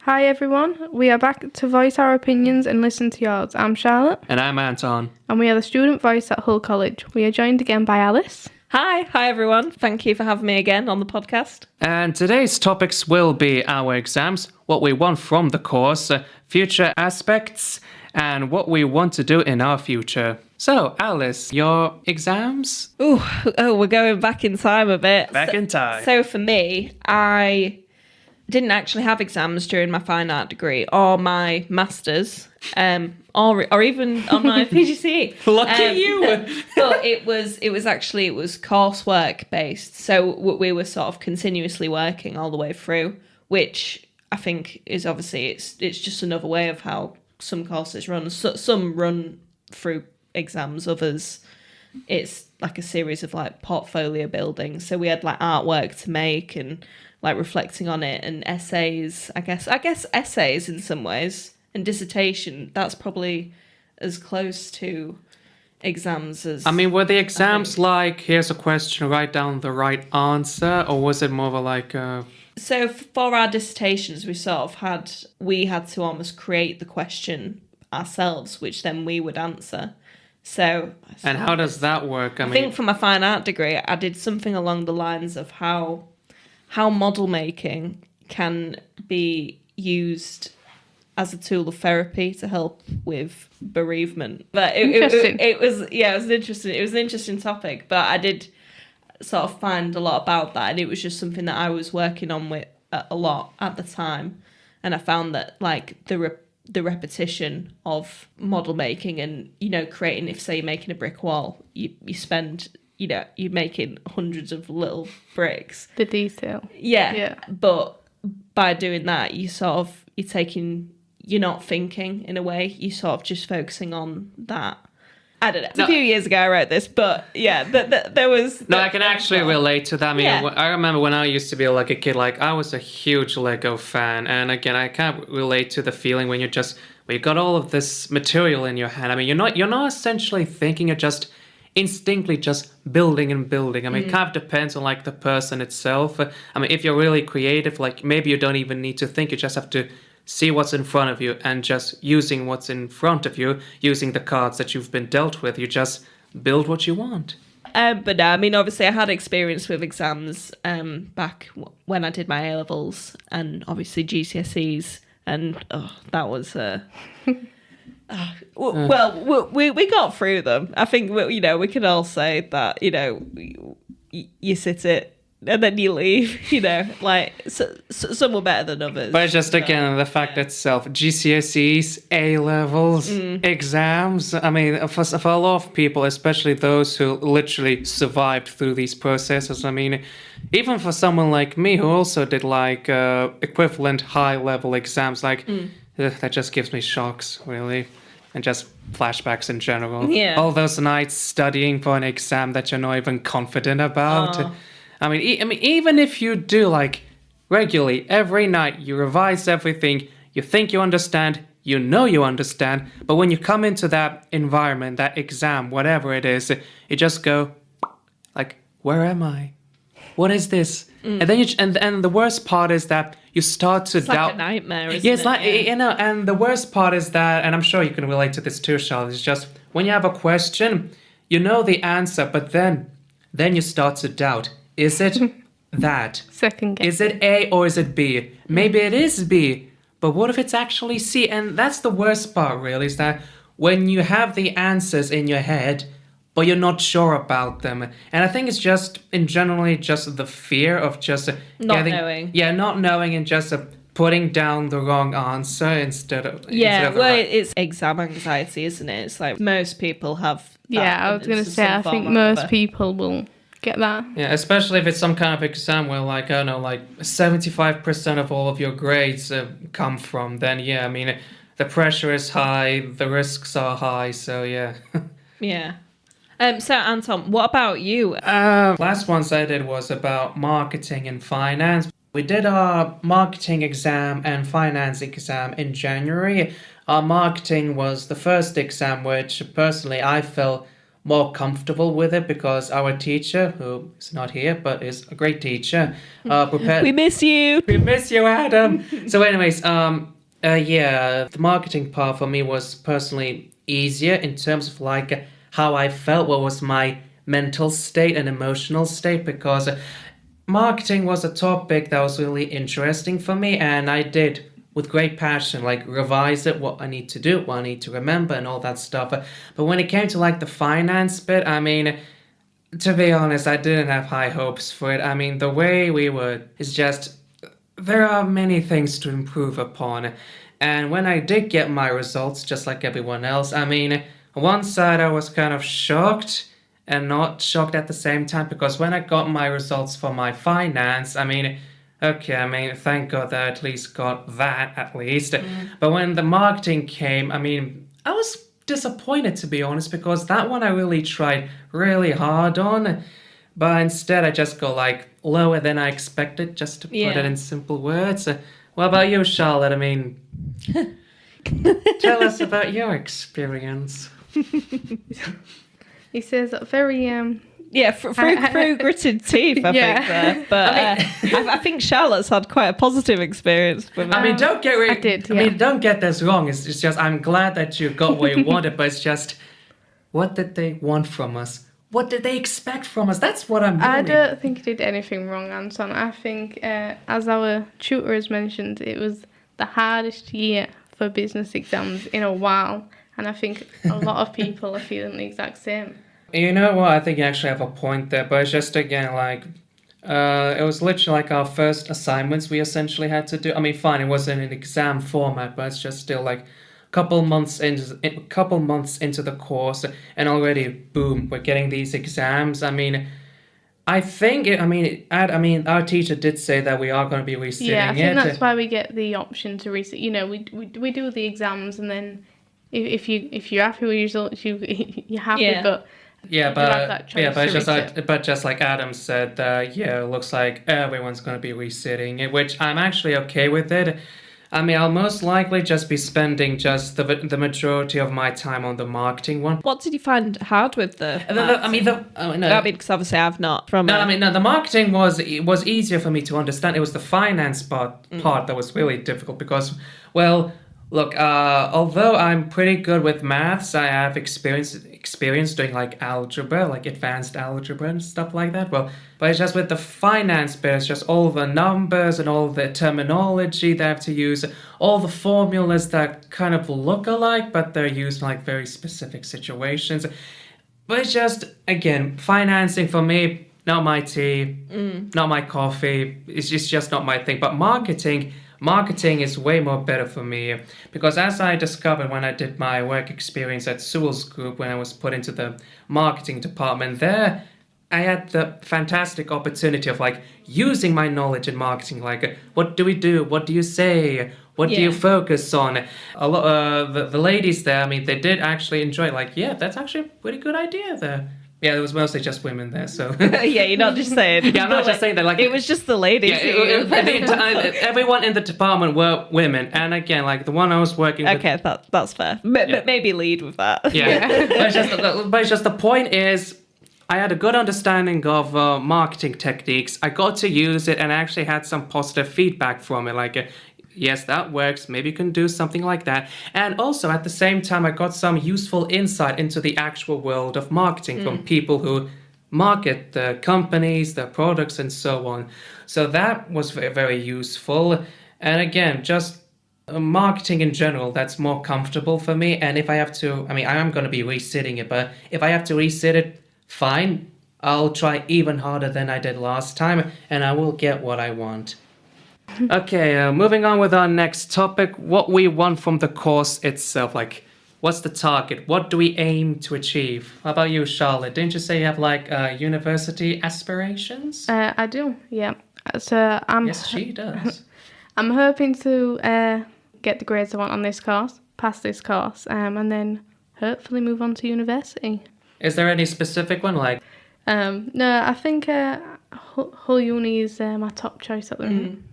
Hi everyone, we are back to voice our opinions and listen to yours. I'm Charlotte. And I'm Anton. And we are the student voice at Hull College. We are joined again by Alice. Hi everyone. Thank you for having me again on the podcast. And today's topics will be our exams, what we want from the course, future aspects, and what we want to do in our future. So, Alice, your exams? We're going back in time a bit. Back in time. So for me, I didn't actually have exams during my fine art degree or my masters, or even on my PGCE. Lucky you. But it was coursework based, so we were sort of continuously working all the way through, which I think is obviously it's just another way of how some courses run. So, some run through exams, others it's like a series of like portfolio building. So we had like artwork to make and like reflecting on it, and essays, I guess essays in some ways, and dissertation. That's probably as close to exams as... I mean, were the exams like, here's a question, write down the right answer, or was it more of a like... So for our dissertations, we had to almost create the question ourselves, which then we would answer. So... And how does that work? I think for my fine art degree, I did something along the lines of how model making can be used as a tool of therapy to help with bereavement. But it was an interesting topic. But I did sort of find a lot about that, and it was just something that I was working on with a lot at the time. And I found that like the repetition of model making and creating, if say you're making a brick wall, you spend. You're making hundreds of little bricks. The detail. Yeah. But by doing that, you're not thinking in a way. You're sort of just focusing on that. I don't know. It's a few years ago I wrote this, but yeah, there was... No, I can actually relate to that. I mean, I remember when I used to be like a kid, like I was a huge Lego fan. And again, I can't relate to the feeling when you've got all of this material in your hand. I mean, you're not essentially thinking, you're just... instinctively just building and building. I mean, it kind of depends on like the person itself. I mean, if you're really creative, like maybe you don't even need to think. You just have to see what's in front of you and just using what's in front of you, using the cards that you've been dealt with. You just build what you want. But no, I mean, obviously I had experience with exams back when I did my A-levels and obviously GCSEs, and that was... Well, we got through them. I think we can all say that you sit it and then you leave. Like some were better than others. But just again the fact itself, GCSEs, A-levels, exams. I mean, for a lot of people, especially those who literally survived through these processes. I mean, even for someone like me who also did like equivalent high-level exams, like. That just gives me shocks, really, and just flashbacks in general. Yeah. All those nights studying for an exam that you're not even confident about. I mean, even if you do like regularly every night, you revise everything, you think you understand, you know you understand, but when you come into that environment, that exam, whatever it is, you just go, like, where am I? What is this? And then and the worst part is that you start to doubt. Like a nightmare, isn't it? Yeah, it's like and the worst part is that, and I'm sure you can relate to this too, Charlotte. It's just when you have a question, you know the answer, but then you start to doubt. Is it that? Second guess. Is it A or is it B? Maybe it is B, but what if it's actually C? And that's the worst part, really, is that when you have the answers in your head, but you're not sure about them. And I think it's just, in generally, just the fear of just knowing. Yeah, not knowing and just putting down the wrong answer instead of... It's exam anxiety, isn't it? It's like most people have that. Yeah, I was going to say, I think most people will get that. Yeah, especially if it's some kind of exam where, like, I don't know, like 75% of all of your grades come from, then, yeah, I mean, the pressure is high, the risks are high, so, yeah. Yeah. So, Anton, what about you? Last ones I did was about marketing and finance. We did our marketing exam and finance exam in January. Our marketing was the first exam, which personally I felt more comfortable with it because our teacher, who is not here but is a great teacher, prepared. We miss you. We miss you, Adam. So, anyways, yeah, the marketing part for me was personally easier in terms of like how I felt, what was my mental state and emotional state, because marketing was a topic that was really interesting for me, and I did with great passion like revise it, what I need to do, what I need to remember, and all that stuff. But when it came to like the finance bit, I mean, to be honest, I didn't have high hopes for it. I mean, the way we were is just, there are many things to improve upon. And when I did get my results, just like everyone else, I mean, on one side I was kind of shocked and not shocked at the same time, because when I got my results for my finance, I mean, okay, I mean, thank God that I at least got that, at least. But when the marketing came, I mean, I was disappointed, to be honest, because that one I really tried really hard on, but instead I just go like lower than I expected, just to put it in simple words. What about you, Charlotte? I mean, tell us about your experience. He says very Yeah, through gritted teeth, I think there. But I think Charlotte's had quite a positive experience with it. I mean, don't get I did, I mean, don't get this wrong. It's just I'm glad that you got what you wanted, but it's just, what did they want from us? What did they expect from us? That's what I'm. I don't think he did anything wrong, Anton. I think, as our tutor has mentioned, it was the hardest year for business exams in a while, and I think a lot of people are feeling the exact same. You know what? I think you actually have a point there, but it's just again like, it was literally like our first assignments we essentially had to do. I mean, fine, it wasn't an exam format, but it's just still like a couple months into the course, and already boom, we're getting these exams. I mean, I think our teacher did say that we are going to be resitting it. Yeah, I think that's why we get the option to resit. You know, we do the exams, and then if you're happy with your results, you're happy, but. Yeah, but just like Adam said, it looks like everyone's going to be resitting it, which I'm actually okay with it. I mean, I'll most likely just be spending just the majority of my time on the marketing one. What did you find hard with the? Because obviously I've not. The marketing was easier for me to understand. It was the finance part that was really difficult because, well. Look, although I'm pretty good with maths, I have experience doing like algebra, like advanced algebra and stuff like that. Well, but it's just with the finance bit, it's just all the numbers and all the terminology they have to use, all the formulas that kind of look alike, but they're used in like very specific situations. But it's just, again, financing for me, not my tea, not my coffee. It's just not my thing. But marketing is way more better for me, because as I discovered when I did my work experience at Sewell's Group, when I was put into the marketing department there, I had the fantastic opportunity of like using my knowledge in marketing, like what do we do, what do you say, what do you focus on. A lot the ladies there, I mean, they did actually enjoy it, like, yeah, that's actually a pretty good idea there. Yeah, there was mostly just women there, so... Yeah, you're not just saying... Yeah, I'm not just saying that, like... It was just the ladies. Yeah, everyone in the department were women, and again, like, the one I was working with... Okay, that's fair. But maybe lead with that. Yeah, but it's just the point is, I had a good understanding of marketing techniques. I got to use it, and I actually had some positive feedback from it, like... yes, that works. Maybe you can do something like that. And also, at the same time, I got some useful insight into the actual world of marketing from people who market the companies, their products, and so on. So that was very, very useful. And again, just marketing in general, that's more comfortable for me. And if I have to, I mean, I am going to be resitting it, but if I have to resit it, fine. I'll try even harder than I did last time, and I will get what I want. Okay, moving on with our next topic, what we want from the course itself. Like, what's the target? What do we aim to achieve? How about you, Charlotte? Didn't you say you have, like, university aspirations? I do, yeah. So Yes, she does. I'm hoping to get the grades I want on this course, pass this course, and then hopefully move on to university. Is there any specific one, like? No, I think Hull Uni is my top choice at the moment.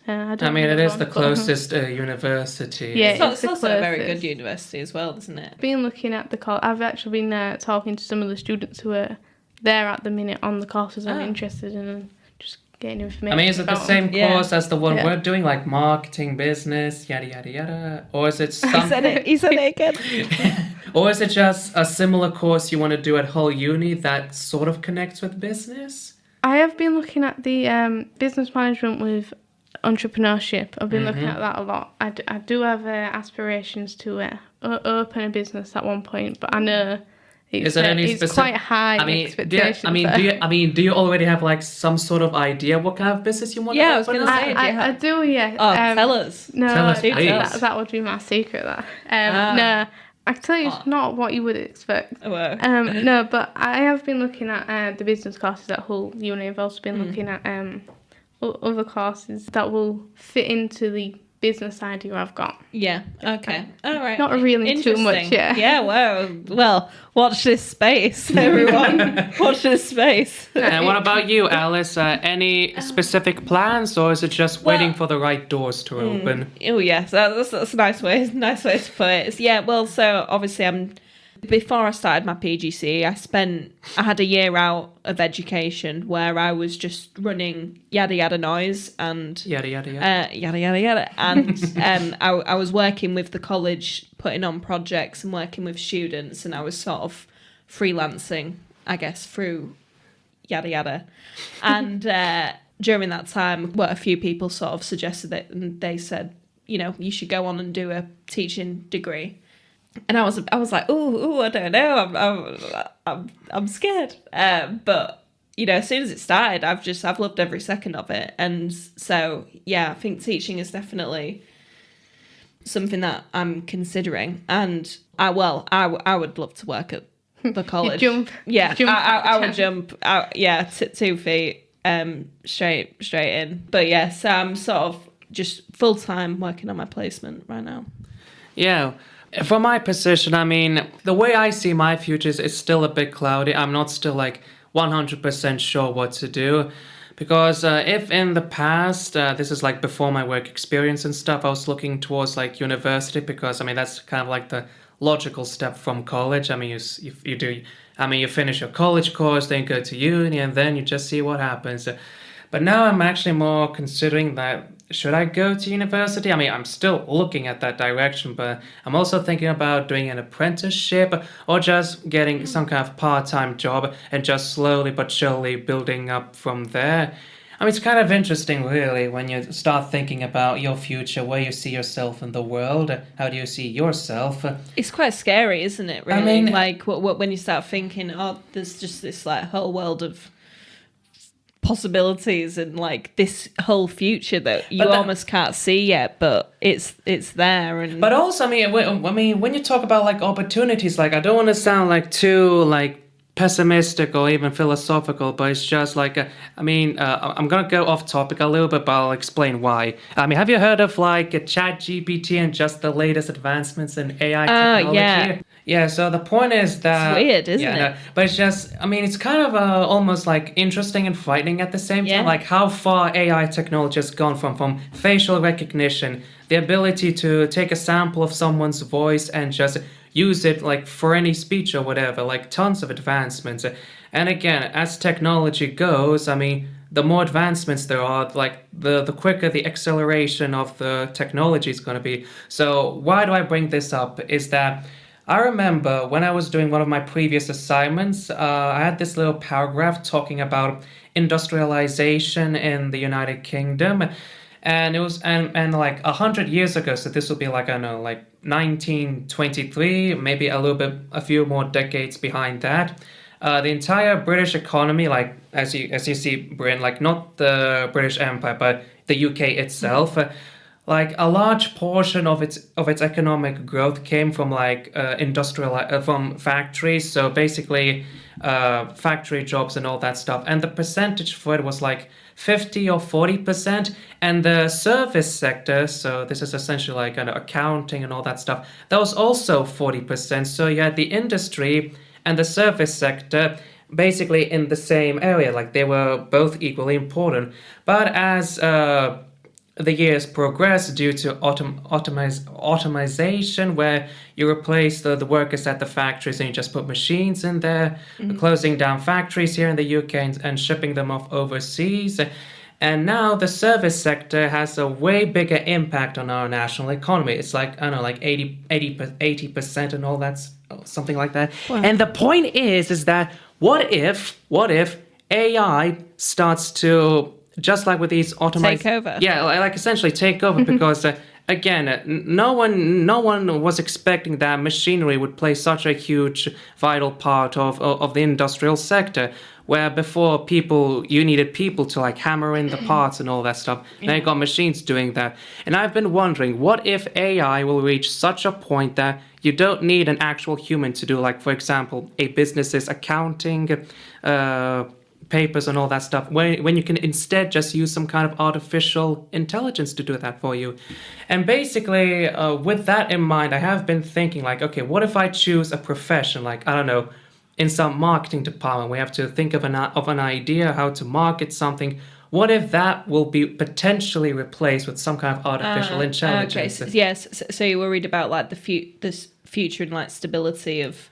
I I mean, it is the but- closest university. Yeah, It's the also a very closest. good university as well, isn't it? Been looking at the course. I've actually been talking to some of the students who are there at the minute on the courses I'm interested in, and just getting information. I mean, is it the about same Yeah. course as the one Yeah. we're doing, like marketing, business, yada yada yada, or is it He some, said it. He said it again. or is it just a similar course you want to do at whole uni that sort of connects with business? I have been looking at the business management with entrepreneurship. I've been looking at that a lot. I do have aspirations to open a business at one point, but I know it's, Is there any it's specific? quite high I mean, expectations. do you already have like some sort of idea what kind of business you want? Yeah, to I was open gonna up? say, do you I have- do, yeah. Oh, tell us. No, Tell us, please. that would be my secret. No, I can tell you, it's not what you would expect. Oh, wow. No, but I have been looking at the business courses at Hull Uni. I've also been looking at other courses that will fit into the business idea I've got. Yeah. Okay. All right. Not really too much, Interesting. yeah. Yeah. Well, watch this space, everyone. Watch this space. And what about you, Alice? Any specific plans, or is it just waiting for the right doors to open? Oh yes, that's a nice way to put it. Yeah, well, so obviously before I started my PGCE, I had a year out of education where I was just running yada yada noise and Yada yada yada. yada yada yada, and I was working with the college, putting on projects and working with students, and I was sort of freelancing, I guess, through yada yada, and during that time, a few people sort of suggested it, and they said, you should go on and do a teaching degree. And I was like, ooh, I don't know, I'm scared. But as soon as it started, I've loved every second of it, and so yeah, I think teaching is definitely something that I'm considering. And I would love to work at the college. Jump. Yeah, Jump I would jump out. Yeah, 2 feet, straight in. But yeah, so I'm sort of just full time working on my placement right now. Yeah. From my position, I mean, the way I see my future is still a bit cloudy. I'm not still like 100% sure what to do. Because if in the past, this is like before my work experience and stuff, I was looking towards like university, because I mean, that's kind of like the logical step from college. I mean, you finish your college course, then you go to uni, and then you just see what happens. But now I'm actually more considering that, should I go to university? I mean, I'm still looking at that direction, but I'm also thinking about doing an apprenticeship or just getting some kind of part-time job and just slowly but surely building up from there. I mean, it's kind of interesting, really, when you start thinking about your future, where you see yourself in the world. How do you see yourself? It's quite scary, isn't it, really? I mean, like, when you start thinking, there's just this, like, whole world of possibilities and, like, this whole future that you almost can't see yet, but it's there. And But also, I mean, when you talk about, like, opportunities, like, I don't want to sound, like, too, like, pessimistic or even philosophical, but it's just like, I'm gonna go off topic a little bit, but I'll explain why. I mean, have you heard of like ChatGPT and just the latest advancements in AI technology? Yeah. Yeah, so the point is that... It's weird, isn't it? No, but it's just, I mean, it's kind of almost like interesting and frightening at the same time, like how far AI technology has gone from facial recognition, the ability to take a sample of someone's voice and just use it like for any speech or whatever, like tons of advancements. And again, as technology goes, I mean, the more advancements there are, like the quicker the acceleration of the technology is going to be. So why do I bring this up is that I remember when I was doing one of my previous assignments, I had this little paragraph talking about industrialization in the United Kingdom. And it was, and like 100 years ago, so this would be like, I don't know, like 1923, maybe a few more decades behind that. The entire British economy, like as you see, Britain, like not the British Empire, but the UK itself, like a large portion of its economic growth came from like from factories. So basically, factory jobs and all that stuff. And the percentage for it was like 50 or 40%, and the service sector, so this is essentially like accounting and all that stuff, that was also 40%. So you had the industry and the service sector basically in the same area, like they were both equally important. But as the years progress due to automation, where you replace the workers at the factories and you just put machines in there, closing down factories here in the UK and shipping them off overseas. And now the service sector has a way bigger impact on our national economy. It's like, I don't know, like 80% and all that, something like that. Wow. And the point is that what if AI starts to, just like with these take over? Yeah, like essentially take over because again, no one was expecting that machinery would play such a huge, vital part of the industrial sector. Where before you needed people to like hammer in the parts and all that stuff. Now you got machines doing that. And I've been wondering, what if AI will reach such a point that you don't need an actual human to do, like, for example, a business's accounting, papers and all that stuff, when you can instead just use some kind of artificial intelligence to do that for you. And basically, with that in mind, I have been thinking like, okay, what if I choose a profession, like, I don't know, in some marketing department, we have to think of an idea how to market something. What if that will be potentially replaced with some kind of artificial intelligence? Okay. Yes. So you're worried about like this future and like stability of.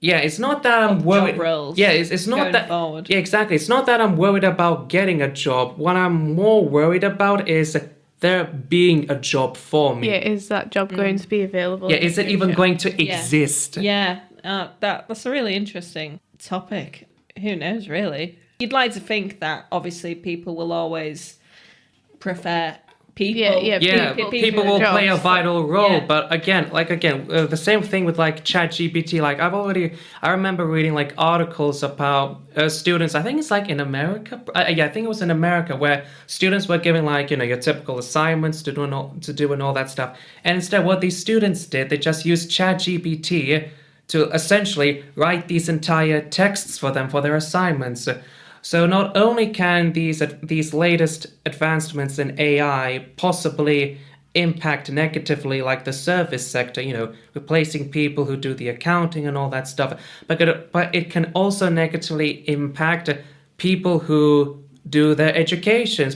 Yeah, it's not that I'm worried. Job roles. Yeah, it's not that. Forward. Yeah, exactly. It's not that I'm worried about getting a job. What I'm more worried about is there being a job for me. Yeah, is that job going to be available? Yeah, is it even going to exist? Yeah. That's a really interesting topic. Who knows, really? You'd like to think that obviously people will always prefer people. People will play a vital role. Yeah. But again, the same thing with like ChatGPT. Like I remember reading like articles about students. I think it's like in America. I think it was in America where students were given like your typical assignments to do and all that stuff. And instead, what these students did, they just used ChatGPT to essentially write these entire texts for them for their assignments. So not only can these latest advancements in AI possibly impact negatively like the service sector, replacing people who do the accounting and all that stuff, but it can also negatively impact people who do their education.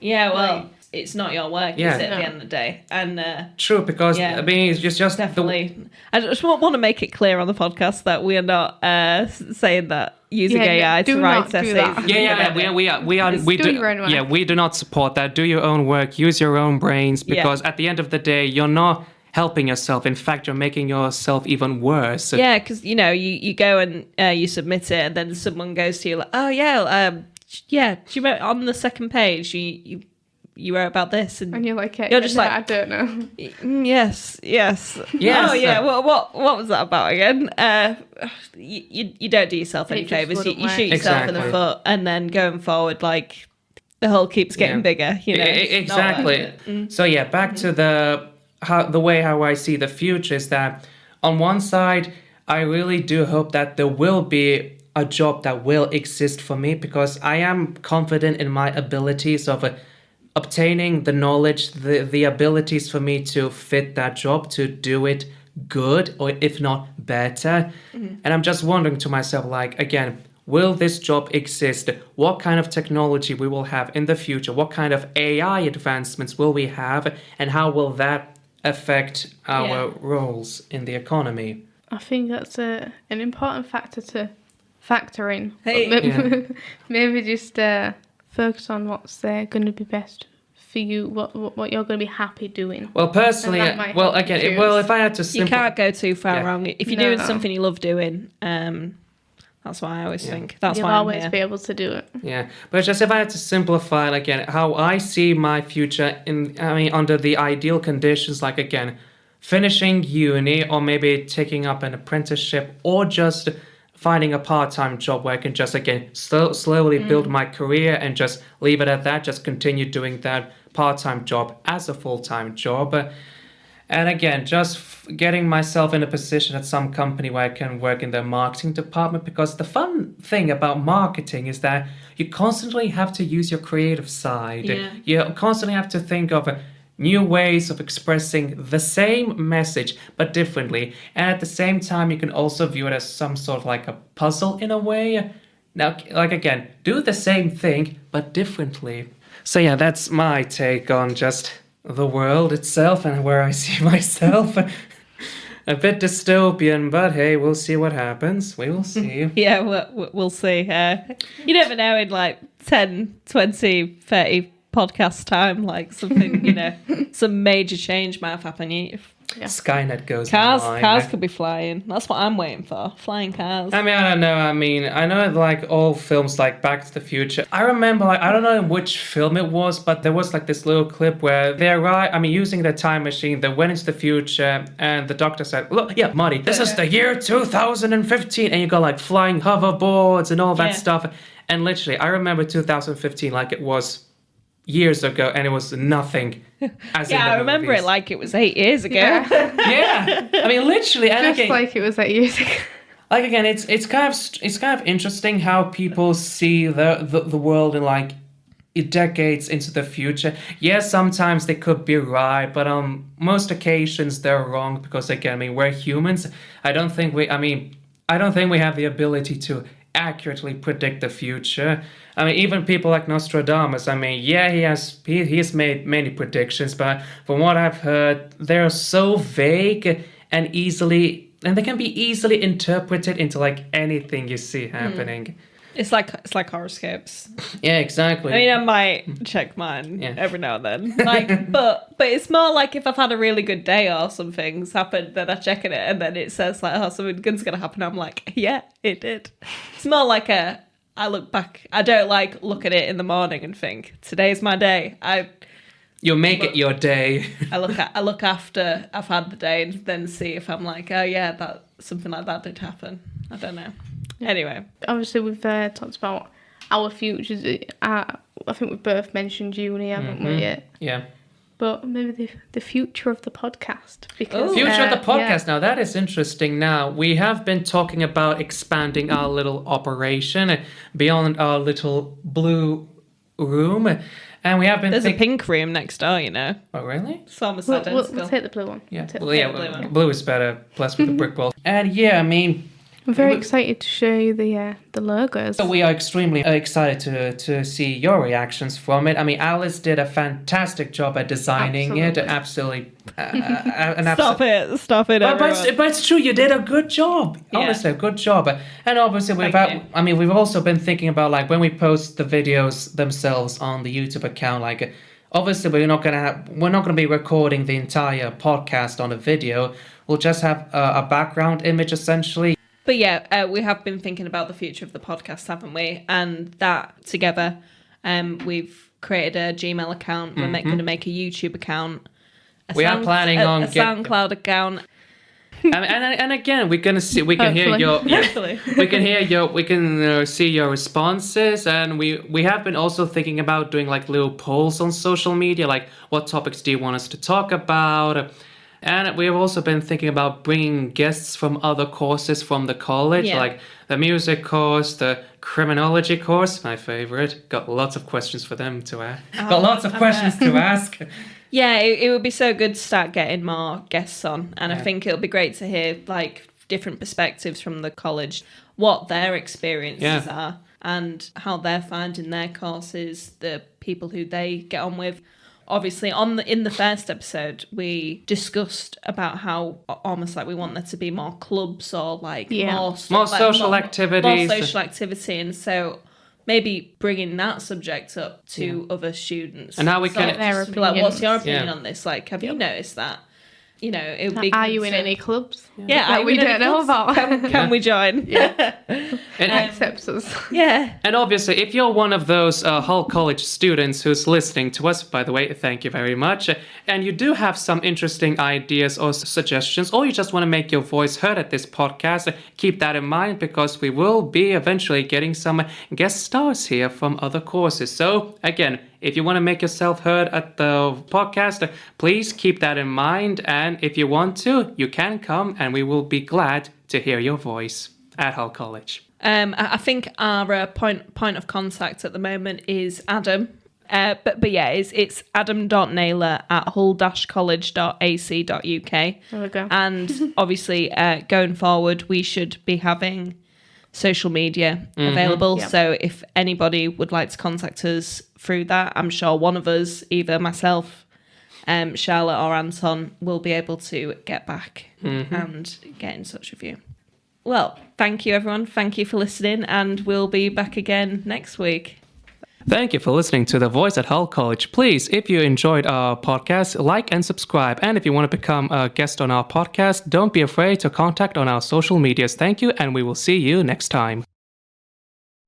Yeah, well, it's not your work, is it, at the end of the day? And true, because I mean, it's just definitely. I just want to make it clear on the podcast that we are not saying that using AI to write essays. We do not support that. Do your own work, use your own brains, because at the end of the day, you're not helping yourself. In fact, you're making yourself even worse. Yeah, because you go and you submit it, and then someone goes to you like, oh yeah, you wrote on the second page, you wrote about this, and you're like, you're just like, I don't know. Yes. Oh yeah. What was that about again? You don't do yourself any favors. You shoot yourself in the foot, and then going forward, like the hole keeps getting bigger. Exactly. So back to the way how I see the future is that on one side, I really do hope that there will be a job that will exist for me, because I am confident in my abilities of obtaining the knowledge, the abilities for me to fit that job, to do it good, or if not better. Mm-hmm. And I'm just wondering to myself, like, again, will this job exist? What kind of technology we will have in the future? What kind of AI advancements will we have? And how will that affect our roles in the economy? I think that's an important factor to factor in. Maybe just focus on what's going to be best for you, what you're going to be happy doing. Well, personally, if I had to you can't go too far wrong. If you're doing something you love doing, that's why I always think. That's You'll why always be able to do it. Yeah, but just if I had to simplify, again, how I see my future under the ideal conditions, like, again, finishing uni, or maybe taking up an apprenticeship, or just finding a part-time job where I can just, again, slowly build my career and just leave it at that, just continue doing that part-time job as a full-time job. And again, just getting myself in a position at some company where I can work in the marketing department, because the fun thing about marketing is that you constantly have to use your creative side. Yeah. You constantly have to think of new ways of expressing the same message but differently, and at the same time you can also view it as some sort of like a puzzle in a way. Now, like, again, do the same thing but differently. So yeah, that's my take on just the world itself and where I see myself. A bit dystopian, but hey, we'll see what happens. We will see. Yeah, we'll see. You never know in like 10, 20, 30 podcast time, like something, some major change might have happened. Skynet goes Cars online. could be flying. That's what I'm waiting for. Flying cars. I don't know. I know like all films like Back to the Future. I remember I don't know which film it was, but there was like this little clip where they arrived, using the time machine, they went into the future and the doctor said, look, yeah, Marty, this is the year 2015. And you got like flying hoverboards and all that stuff. And literally, I remember 2015 like it was years ago, and it was nothing. I remember it like it was 8 years ago. Yeah. Literally, and Just again, like it was 8 years ago. Like again, it's kind of interesting how people see the world in like decades into the future. Yes, sometimes they could be right, but on most occasions they're wrong because again, we're humans. I don't think we have the ability to accurately predict the future. Even people like Nostradamus, he has made many predictions, but from what I've heard, they're so vague and they can be easily interpreted into like anything you see happening. It's like horoscopes. Yeah, exactly. I might check mine every now and then. Like, but it's more like if I've had a really good day or something's happened, then I check it and then it says like, oh, something good's gonna happen. I'm like, yeah, it did. It's more like I look back. I don't like look at it in the morning and think today's my day. You make it your day. I look after I've had the day and then see if I'm like, oh yeah, that something like that did happen. I don't know. Anyway, obviously we've talked about our futures. I think we've both mentioned uni, haven't we? Yeah. But maybe the future of the podcast. Because future of the podcast. Now that is interesting. Now we have been talking about expanding our little operation beyond our little blue room, and we have been. There's a pink room next door, you know. Oh really? It's almost we'll take the blue one. Yeah. Blue. Blue is better. Plus with the brick wall. And yeah, I'm very excited to show you the logos. We are extremely excited to see your reactions from it. Alice did a fantastic job at designing it. Absolutely. Stop it, but it's true. You did a good job. Yeah. Honestly, a good job. And obviously, we've also been thinking about like when we post the videos themselves on the YouTube account. Like, obviously, we're not gonna be recording the entire podcast on a video. We'll just have a background image essentially. But yeah, we have been thinking about the future of the podcast, haven't we? And that together, we've created a Gmail account. We're going to make a YouTube account. We are planning on a SoundCloud account. And again, we're gonna see. We can hear your. We can hear your. We can see your responses, and we have been also thinking about doing like little polls on social media, like what topics do you want us to talk about. And we've also been thinking about bringing guests from other courses from the college, like the music course, the criminology course, my favorite. Got lots of questions for them to ask. Questions to ask. Yeah, it would be so good to start getting more guests on. And I think it'll be great to hear like different perspectives from the college, what their experiences are and how they're finding their courses, the people who they get on with. Obviously, in the first episode, we discussed about how almost like we want there to be more clubs or like more social activities. More social activity. And so maybe bringing that subject up to other students. And how we can... Like, what's your opinion on this? Like, have you noticed that? You know, it would be... Are you in any clubs? Yeah, we don't know about. Can we join? Yeah. And accepts us. Yeah. And obviously, if you're one of those Hull College students who's listening to us, by the way, thank you very much, and you do have some interesting ideas or suggestions, or you just want to make your voice heard at this podcast, keep that in mind because we will be eventually getting some guest stars here from other courses. So, again, if you want to make yourself heard at the podcast, please keep that in mind. And if you want to, you can come and we will be glad to hear your voice at Hull College. I think our point of contact at the moment is Adam. But yeah, it's adam.naylor@hull-college.ac.uk. There we go. And obviously, going forward, we should be having social media available. Yep. So if anybody would like to contact us through that. I'm sure one of us, either myself, Charlotte or Anton, will be able to get back and get in touch with you. Well, thank you, everyone. Thank you for listening, and we'll be back again next week. Thank you for listening to The Voice at Hull College. Please, if you enjoyed our podcast, like and subscribe. And if you want to become a guest on our podcast, don't be afraid to contact on our social medias. Thank you, and we will see you next time.